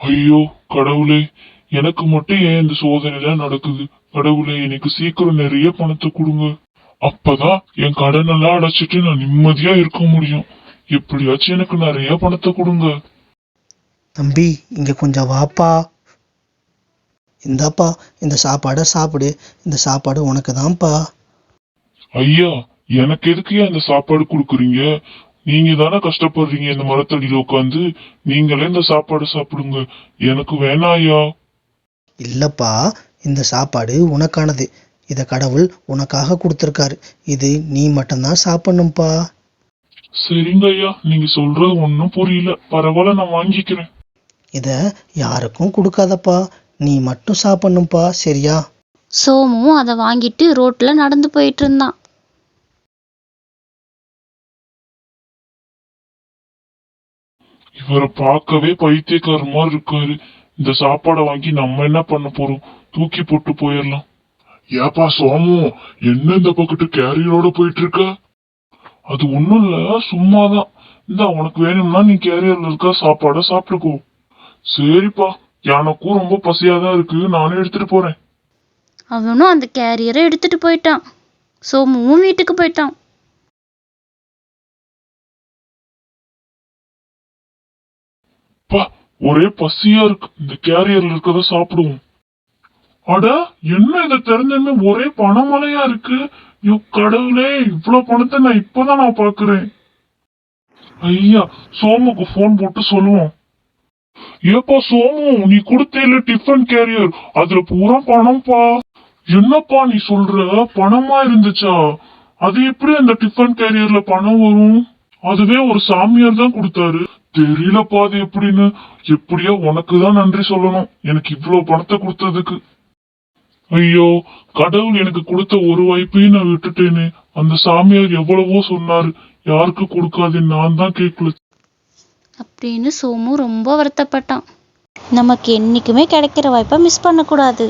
ஐயோ கடவுளே, எனக்கு மட்டும் ஏன் இந்த சோதனை எல்லாம் நடக்குது? கடவுளே, எனக்கு சீக்கிரம் நிறைய பணத்தை கொடுங்க. அப்பதான் என் கடன் எல்லாம் அடைச்சிட்டு நான் நிம்மதியா இருக்க முடியும். எப்படியாச்சும் எனக்கு நிறைய பணத்தை கொடுங்க. தம்பி, இங்க கொஞ்சம் வாப்பா. இந்தாப்பா, இந்த சாப்பாடை சாப்பிடு. இந்த சாப்பாடு உனக்கு தான்ப்பா. ஐயா, எனக்கு எதுக்கு அந்த சாப்பாடு கொடுக்குறீங்க? நீங்க தானே கஷ்டப்படுறீங்க இந்த மரத்தடியில உட்காந்து. நீங்களே இந்த சாப்பாடு சாப்பிடுங்க. எனக்கு வேணாம் ஐயா. இல்லப்பா, இந்த சாப்பாடு உனக்கானது. இத கடவுள் உனக்காக கொடுத்துருக்காரு. இது நீ மட்டும்தான் சாப்பிடணும்ப்பா. சரிங்க ஐயா, நீங்க சொல்றது ஒன்னும் புரியல. பரவாயில்ல, நான் வாங்கிக்கிறேன். இத யாருக்கும் கொடுக்காதப்பா. நீ மட்டும் சாப்பிடணும்ப்பா, சரியா? சோமுவும் அதை வாங்கிட்டு ரோட்ல நடந்து போயிட்டு இருந்தான். இவரை பார்க்கவே பைத்தியக்கார மாதிரி இருக்காரு. இந்த சாப்பாடை வாங்கி நம்ம என்ன பண்ண போறோம்? தூக்கி போட்டு போயிடலாம். ஏப்பா சோமு, என்ன இந்த பக்கத்து கேரியரோட போயிட்டு இருக்க? அது ஒண்ணும் இல்ல, சும்மாதான். இந்த உனக்கு வேணும்னா நீ கேரியர்ல இருக்க சாப்பாடை சாப்பிட்டுக்கோ. சரிப்பா, எனக்கும் ரொம்ப பசியாதான் இருக்கு, நானே எடுத்துட்டு போறேன். அவனும் அந்த கேரியரை எடுத்துட்டு போயிட்டான். சோமுவும் வீட்டுக்கு போயிட்டான். ஒரே பசியா இருக்கு, இந்த கேரியர்ல இருக்கத சாப்பிடுவோம். அட, என்ன இதை திறந்துமே ஒரே பணமழையா இருக்கு. கடவுளே, இவ்வளவு பணத்தை நான் இப்பதான் பாக்குறேன். ஐயா, சோமுக்கு போன் போட்டு சொல்லுவோம். ஏப்பா சோமு, நீ கொடுத்தேல டிஃபன் கேரியர், அதுல பூரா பணம்ப்பா. என்னப்பா நீ சொல்ற? பணமா இருந்துச்சா? அது எப்படி அந்த டிஃபன் கேரியர்ல பணம் வரும்? அதுவே ஒரு சாமியார் தான் கொடுத்தாரு. தெரியலப்பா அது எப்படின்னு. எப்படியோ உனக்குதான் நன்றி சொல்லணும், எனக்கு இவ்வளவு பணத்தை கொடுத்ததுக்கு. ஐயோ, கடவுள் எனக்கு கொடுத்த ஒரு வாய்ப்பையும் நான் விட்டுட்டேனே. அந்த சாமியார் எவ்வளவோ சொன்னாரு, யாருக்கு கொடுக்காதுன்னு நான் தான் கேட்கல அப்படின்னு சோமு ரொம்ப வருத்தப்பட்டான். நமக்கு என்னைக்குமே கிடைக்கிற வாய்ப்பை மிஸ் பண்ணக்கூடாது.